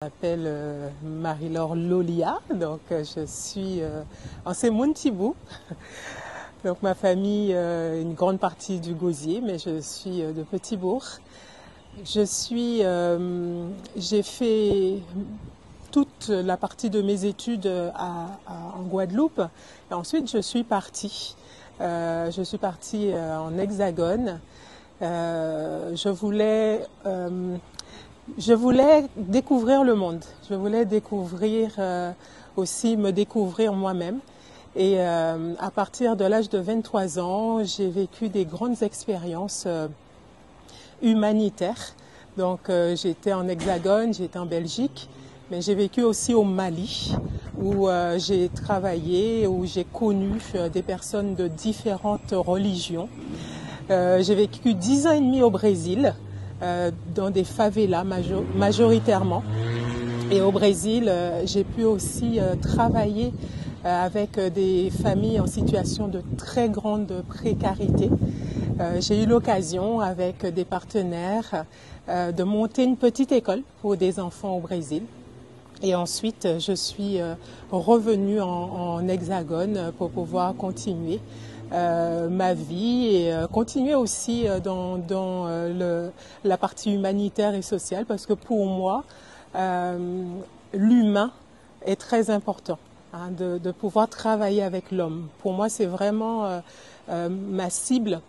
Je m'appelle Marie-Laure Lolia, donc je suis en Semoun-Tibou. Donc ma famille, une grande partie du Gosier, mais je suis de Petit-Bourg. J'ai fait toute la partie de mes études en Guadeloupe. Et ensuite, je suis partie. En Hexagone. Je voulais découvrir le monde. Je voulais me découvrir moi-même. Et à partir de l'âge de 23 ans, j'ai vécu des grandes expériences humanitaires. Donc j'étais en Hexagone, j'étais en Belgique, mais j'ai vécu aussi au Mali, où j'ai travaillé, où j'ai connu des personnes de différentes religions. J'ai vécu 10 ans et demi au Brésil, dans des favelas majoritairement. Et au Brésil, j'ai pu aussi travailler avec des familles en situation de très grande précarité. J'ai eu l'occasion, avec des partenaires, de monter une petite école pour des enfants au Brésil. Et ensuite, je suis revenue en Hexagone pour pouvoir continuer ma vie et continuer aussi dans la partie humanitaire et sociale, parce que pour moi, l'humain est très important, hein, de pouvoir travailler avec l'homme. Pour moi, c'est vraiment ma cible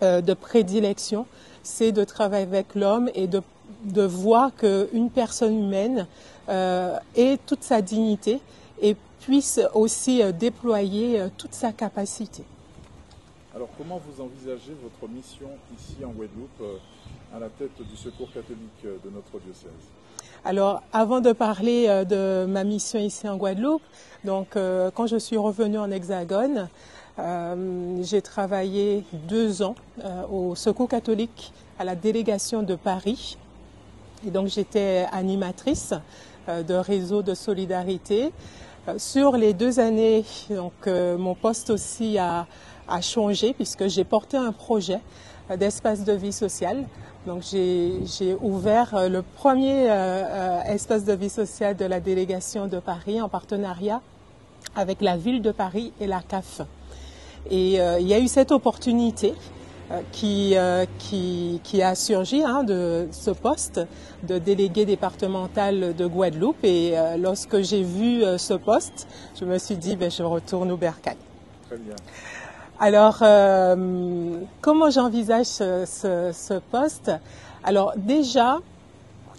de prédilection, c'est de travailler avec l'homme et de voir qu'une personne humaine ait toute sa dignité et puisse aussi déployer toute sa capacité. Alors comment vous envisagez votre mission ici en Guadeloupe à la tête du Secours catholique de notre diocèse? Alors avant de parler de ma mission ici en Guadeloupe, donc quand je suis revenue en Hexagone, j'ai travaillé 2 ans au Secours catholique à la délégation de Paris. Et donc j'étais animatrice de réseau de solidarité. Sur les 2 années, donc mon poste aussi a changé, puisque j'ai porté un projet d'espace de vie sociale. Donc j'ai ouvert le premier espace de vie sociale de la délégation de Paris en partenariat avec la ville de Paris et la CAF. Et il y a eu cette opportunité qui a surgi, hein, de ce poste de délégué départemental de Guadeloupe. Et lorsque j'ai vu ce poste, je me suis dit, je retourne au Bercail. Très bien. Alors, comment j'envisage ce poste? Alors déjà,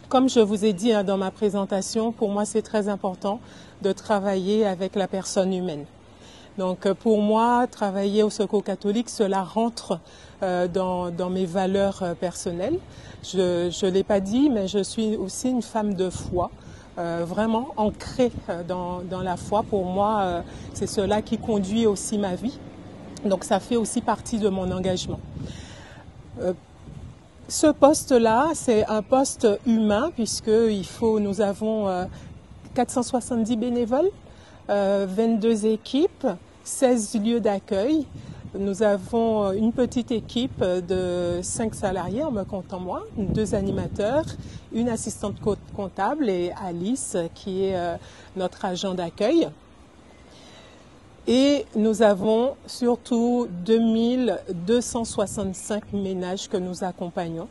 comme je vous ai dit, hein, dans ma présentation, pour moi c'est très important de travailler avec la personne humaine. Donc pour moi, travailler au Secours catholique, cela rentre dans mes valeurs personnelles. Je ne l'ai pas dit, mais je suis aussi une femme de foi, vraiment ancrée dans la foi. Pour moi, c'est cela qui conduit aussi ma vie. Donc ça fait aussi partie de mon engagement. Ce poste-là, c'est un poste humain, puisque nous avons 470 bénévoles, 22 équipes, 16 lieux d'accueil. Nous avons une petite équipe de 5 salariés, en me comptant moi, 2 animateurs, une assistante comptable et Alice qui est notre agent d'accueil. Et nous avons surtout 2265 ménages que nous accompagnons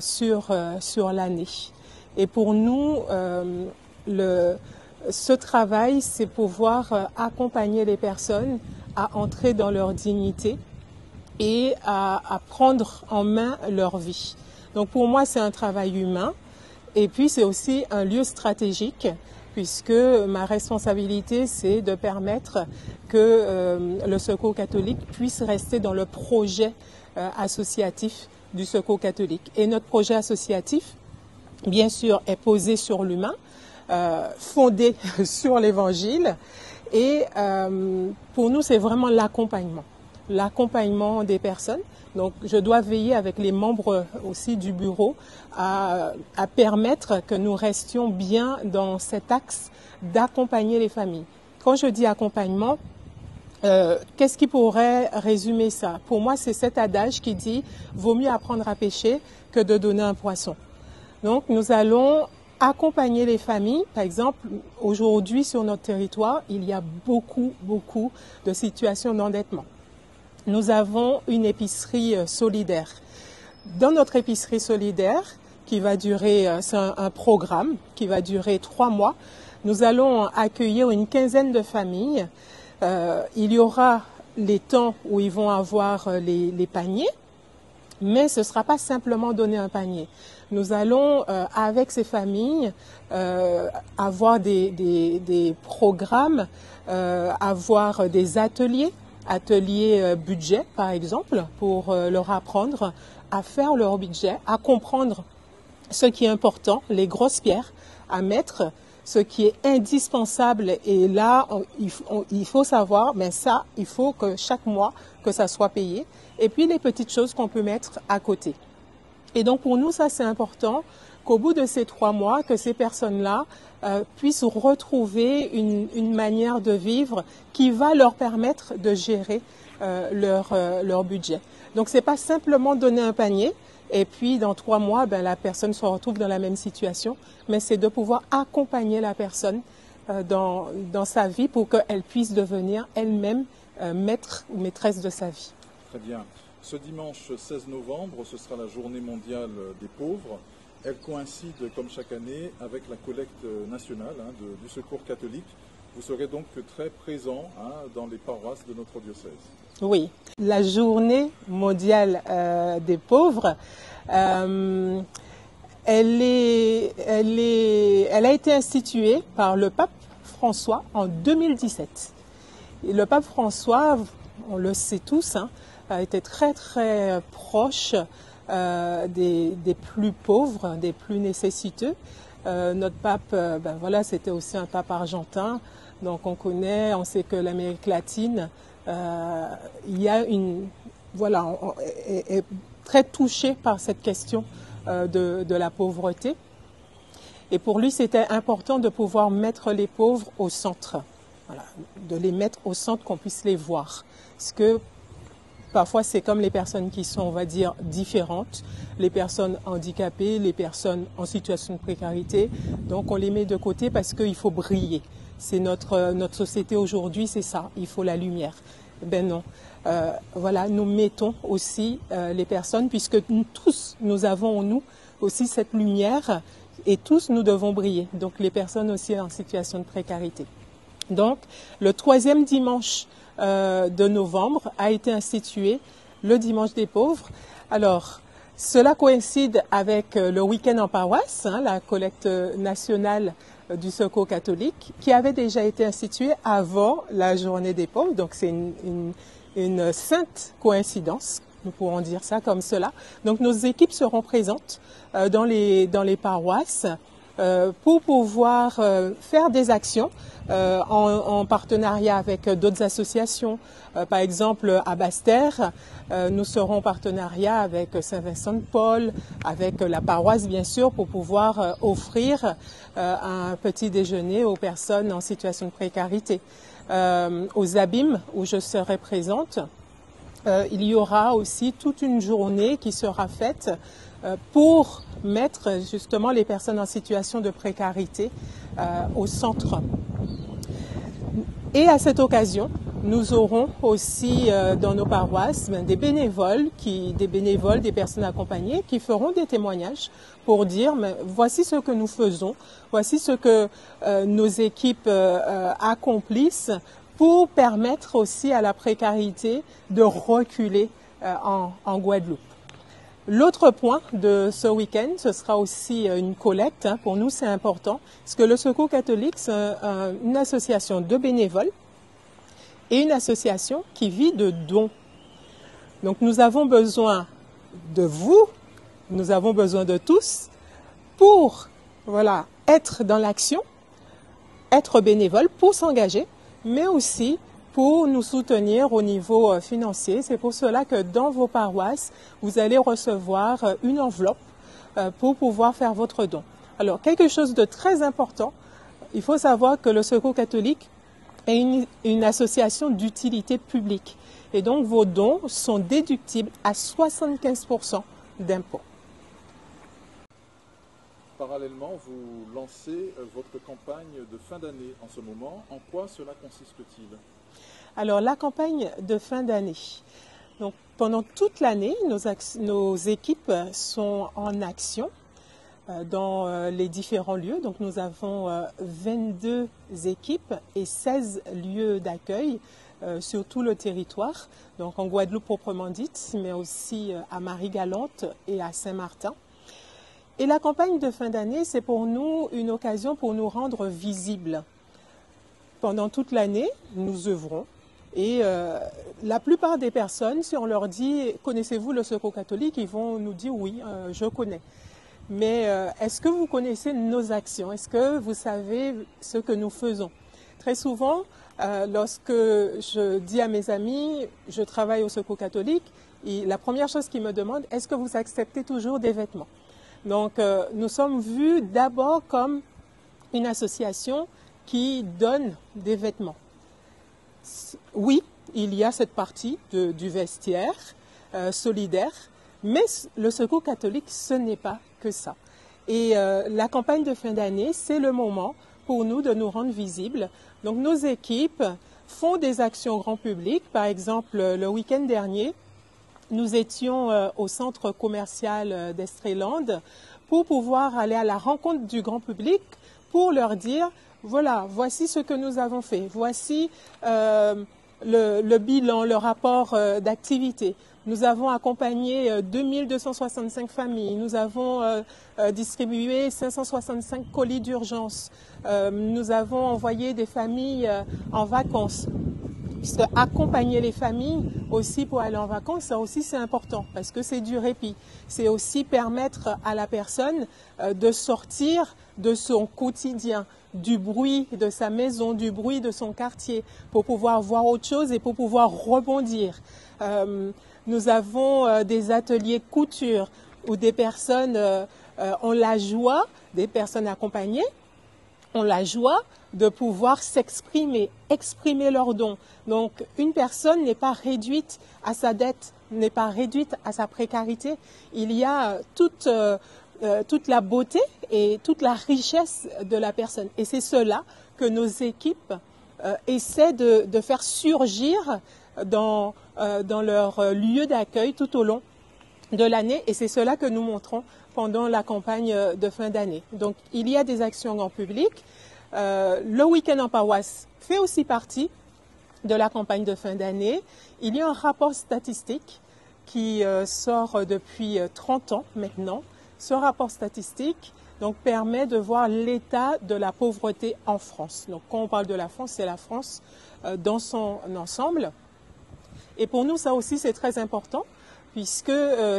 sur l'année. Et pour nous, ce travail, c'est pouvoir accompagner les personnes à entrer dans leur dignité et à prendre en main leur vie. Donc pour moi, c'est un travail humain et puis c'est aussi un lieu stratégique, puisque ma responsabilité, c'est de permettre que le Secours catholique puisse rester dans le projet associatif du Secours catholique. Et notre projet associatif, bien sûr, est posé sur l'humain, fondé sur l'Évangile. Et pour nous, c'est vraiment l'accompagnement des personnes. Donc, je dois veiller avec les membres aussi du bureau à permettre que nous restions bien dans cet axe d'accompagner les familles. Quand je dis accompagnement, qu'est-ce qui pourrait résumer ça? Pour moi, c'est cet adage qui dit « vaut mieux apprendre à pêcher que de donner un poisson ». Donc, nous allons accompagner les familles. Par exemple, aujourd'hui sur notre territoire, il y a beaucoup de situations d'endettement. Nous avons une épicerie solidaire. Dans notre épicerie solidaire, qui va durer, c'est un programme qui va durer 3 mois, nous allons accueillir une quinzaine de familles. Il y aura les temps où ils vont avoir les paniers, mais ce ne sera pas simplement donner un panier. Nous allons, avec ces familles, avoir des programmes, avoir des ateliers budget par exemple, pour leur apprendre à faire leur budget, à comprendre ce qui est important, les grosses pierres à mettre, ce qui est indispensable. Et là, il faut savoir, mais ça, il faut que chaque mois, que ça soit payé. Et puis les petites choses qu'on peut mettre à côté. Et donc pour nous, ça c'est important, qu'au bout de ces 3 mois, que ces personnes-là puissent retrouver une manière de vivre qui va leur permettre de gérer leur budget. Donc c'est pas simplement donner un panier et puis dans 3 mois, la personne se retrouve dans la même situation, mais c'est de pouvoir accompagner la personne dans sa vie pour qu'elle puisse devenir elle-même maître ou maîtresse de sa vie. Très bien. Ce dimanche 16 novembre, ce sera la journée mondiale des pauvres. Elle coïncide, comme chaque année, avec la collecte nationale du Secours catholique. Vous serez donc très présent dans les paroisses de notre diocèse. Oui, la journée mondiale des pauvres, elle a été instituée par le pape François en 2017. Et le pape François, on le sait tous, a été très proche des plus pauvres, des plus nécessiteux. Notre pape, c'était aussi un pape argentin, donc on sait que l'Amérique latine, est très touchée par cette question de la pauvreté. Et pour lui, c'était important de pouvoir mettre les pauvres au centre, de les mettre au centre, qu'on puisse les voir. Parce que parfois, c'est comme les personnes qui sont, on va dire, différentes, les personnes handicapées, les personnes en situation de précarité. Donc, on les met de côté parce qu'il faut briller. C'est notre société aujourd'hui, c'est ça, il faut la lumière. Ben non. Nous mettons aussi les personnes, puisque nous avons en nous aussi cette lumière et tous nous devons briller. Donc, les personnes aussi en situation de précarité. Donc, le 3e dimanche de novembre a été institué le dimanche des pauvres. Alors, cela coïncide avec le week-end en paroisse, la collecte nationale du Secours catholique, qui avait déjà été instituée avant la journée des pauvres. Donc, c'est une sainte coïncidence, nous pourrons dire ça comme cela. Donc, nos équipes seront présentes dans les paroisses pour pouvoir faire des actions en partenariat avec d'autres associations. Par exemple, à Basse-Terre, nous serons en partenariat avec Saint-Vincent-de-Paul, avec la paroisse bien sûr, pour pouvoir offrir un petit déjeuner aux personnes en situation de précarité. Aux Abîmes, où je serai présente, il y aura aussi toute une journée qui sera faite pour mettre justement les personnes en situation de précarité au centre. Et à cette occasion, nous aurons aussi dans nos paroisses des bénévoles, des personnes accompagnées qui feront des témoignages pour dire voici ce que nous faisons, voici ce que nos équipes accomplissent pour permettre aussi à la précarité de reculer en Guadeloupe. L'autre point de ce week-end, ce sera aussi une collecte. Pour nous, c'est important, parce que le Secours catholique, c'est une association de bénévoles et une association qui vit de dons. Donc, nous avons besoin de vous, nous avons besoin de tous pour être dans l'action, être bénévole, pour s'engager, mais aussi pour nous soutenir au niveau financier. C'est pour cela que dans vos paroisses, vous allez recevoir une enveloppe pour pouvoir faire votre don. Alors, quelque chose de très important, il faut savoir que le Secours catholique est une association d'utilité publique. Et donc, vos dons sont déductibles à 75% d'impôts. Parallèlement, vous lancez votre campagne de fin d'année en ce moment. En quoi cela consiste-t-il? Alors, la campagne de fin d'année. Donc, pendant toute l'année, nos équipes sont en action dans les différents lieux. Donc, nous avons 22 équipes et 16 lieux d'accueil sur tout le territoire. Donc, en Guadeloupe proprement dite, mais aussi à Marie-Galante et à Saint-Martin. Et la campagne de fin d'année, c'est pour nous une occasion pour nous rendre visibles. Pendant toute l'année, nous œuvrons. Et la plupart des personnes, si on leur dit « Connaissez-vous le Secours catholique ?», ils vont nous dire « Oui, je connais ». Mais est-ce que vous connaissez nos actions? Est-ce que vous savez ce que nous faisons? Très souvent, lorsque je dis à mes amis « Je travaille au Secours catholique », la première chose qu'ils me demandent « Est-ce que vous acceptez toujours des vêtements ?» Donc, nous sommes vus d'abord comme une association qui donne des vêtements. Oui, il y a cette partie du vestiaire solidaire, mais le Secours catholique, ce n'est pas que ça. Et la campagne de fin d'année, c'est le moment pour nous de nous rendre visibles. Donc, nos équipes font des actions grand public. Par exemple, le week-end dernier, nous étions au centre commercial d'Estreland pour pouvoir aller à la rencontre du grand public pour leur dire, voilà, voici ce que nous avons fait, voici le bilan, le rapport d'activité. Nous avons accompagné 2265 familles, nous avons distribué 565 colis d'urgence, nous avons envoyé des familles en vacances. Puisque accompagner les familles aussi pour aller en vacances, ça aussi c'est important parce que c'est du répit. C'est aussi permettre à la personne de sortir de son quotidien, du bruit de sa maison, du bruit de son quartier, pour pouvoir voir autre chose et pour pouvoir rebondir. Nous avons des ateliers couture où des personnes ont la joie, des personnes accompagnées, ont la joie de pouvoir s'exprimer, exprimer leurs dons. Donc, une personne n'est pas réduite à sa dette, n'est pas réduite à sa précarité. Il y a toute la beauté et toute la richesse de la personne. Et c'est cela que nos équipes essaient de faire surgir dans leur lieu d'accueil tout au long de l'année. Et c'est cela que nous montrons pendant la campagne de fin d'année. Donc, il y a des actions en public. Le week-end en paroisse fait aussi partie de la campagne de fin d'année. Il y a un rapport statistique qui sort depuis 30 ans maintenant. Ce rapport statistique donc, permet de voir l'état de la pauvreté en France. Donc, quand on parle de la France, c'est la France dans son ensemble. Et pour nous, ça aussi, c'est très important puisque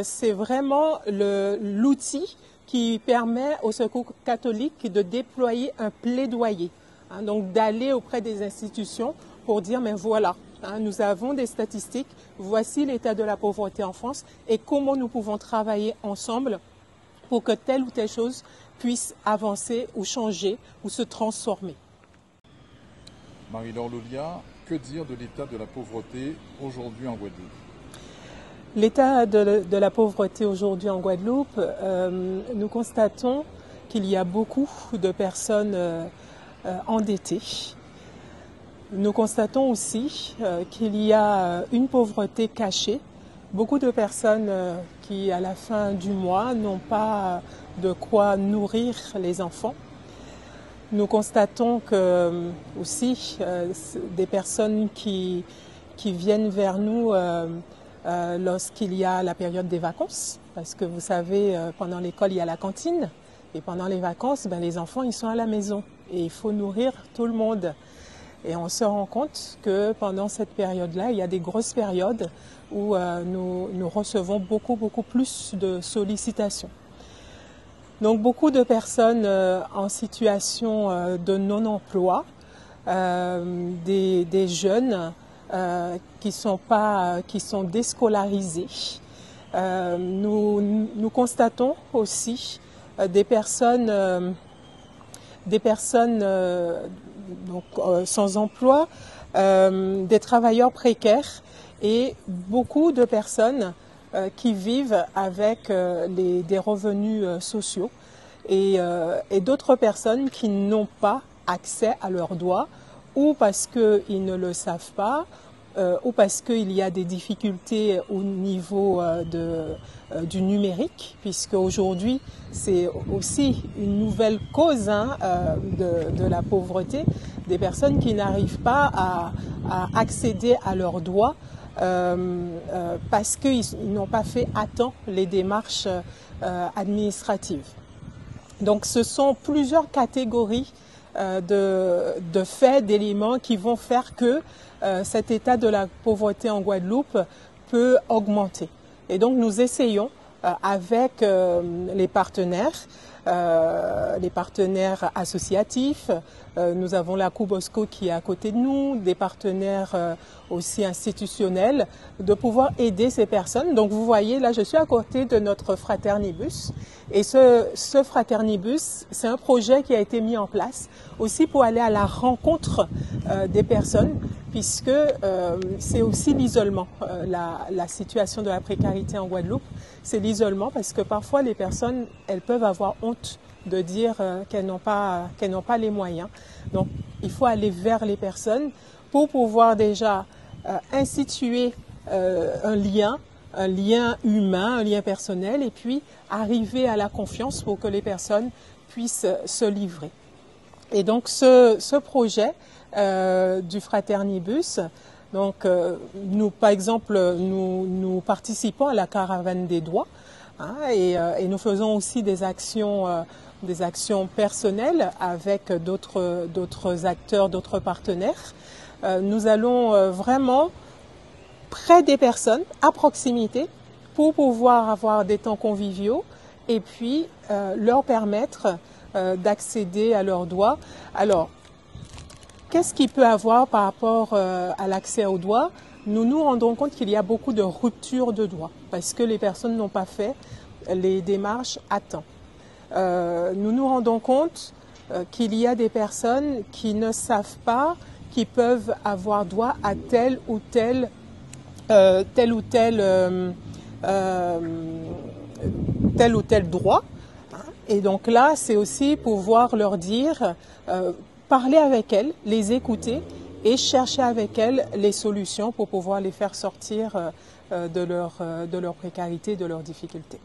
c'est vraiment l'outil qui permet au Secours catholique de déployer un plaidoyer, hein, donc d'aller auprès des institutions pour dire, mais voilà, hein, nous avons des statistiques, voici l'état de la pauvreté en France et comment nous pouvons travailler ensemble pour que telle ou telle chose puisse avancer ou changer ou se transformer. Marie-Laure Lolia, que dire de l'état de la pauvreté aujourd'hui en Guadeloupe? L'état de la pauvreté aujourd'hui en Guadeloupe, nous constatons qu'il y a beaucoup de personnes endettées. Nous constatons aussi qu'il y a une pauvreté cachée. Beaucoup de personnes qui, à la fin du mois, n'ont pas de quoi nourrir les enfants. Nous constatons que aussi des personnes qui viennent vers nous lorsqu'il y a la période des vacances, parce que vous savez, pendant l'école, il y a la cantine, et pendant les vacances, les enfants, ils sont à la maison, et il faut nourrir tout le monde. Et on se rend compte que pendant cette période-là, il y a des grosses périodes où nous recevons beaucoup plus de sollicitations. Donc beaucoup de personnes en situation de non-emploi, des jeunes qui sont déscolarisés. Nous constatons aussi des personnes sans emploi, des travailleurs précaires et beaucoup de personnes qui vivent avec des revenus sociaux et d'autres personnes qui n'ont pas accès à leurs droits, ou parce qu'ils ne le savent pas, ou parce qu'il y a des difficultés au niveau du numérique, puisque aujourd'hui c'est aussi une nouvelle cause de la pauvreté, des personnes qui n'arrivent pas à accéder à leurs droits parce qu'ils n'ont pas fait à temps les démarches administratives. Donc ce sont plusieurs catégories de faits, d'éléments qui vont faire que cet état de la pauvreté en Guadeloupe peut augmenter. Et donc nous essayons avec les partenaires associatifs, nous avons la Cubosco qui est à côté de nous, des partenaires aussi institutionnels, de pouvoir aider ces personnes. Donc vous voyez, là je suis à côté de notre Fraternibus, et ce Fraternibus, c'est un projet qui a été mis en place aussi pour aller à la rencontre des personnes, puisque c'est aussi l'isolement, la situation de la précarité en Guadeloupe, c'est l'isolement, parce que parfois les personnes, elles peuvent avoir honte de dire qu'elles n'ont pas les moyens. Donc il faut aller vers les personnes pour pouvoir déjà instituer un lien humain, un lien personnel, et puis arriver à la confiance pour que les personnes puissent se livrer. Et donc ce projet du Fraternibus, donc nous par exemple nous participons à la caravane des droits, et nous faisons aussi des actions personnelles avec d'autres acteurs, d'autres partenaires. Nous allons vraiment près des personnes, à proximité, pour pouvoir avoir des temps conviviaux et puis leur permettre d'accéder à leurs droits. Alors, qu'est-ce qu'il peut avoir par rapport à l'accès aux droits? Nous nous rendons compte qu'il y a beaucoup de ruptures de droits parce que les personnes n'ont pas fait les démarches à temps. Nous nous rendons compte qu'il y a des personnes qui ne savent pas qu'ils peuvent avoir droit à tel ou tel droit. Et donc là, c'est aussi pouvoir leur dire, parler avec elles, les écouter et chercher avec elles les solutions pour pouvoir les faire sortir de leur précarité, de leurs difficultés.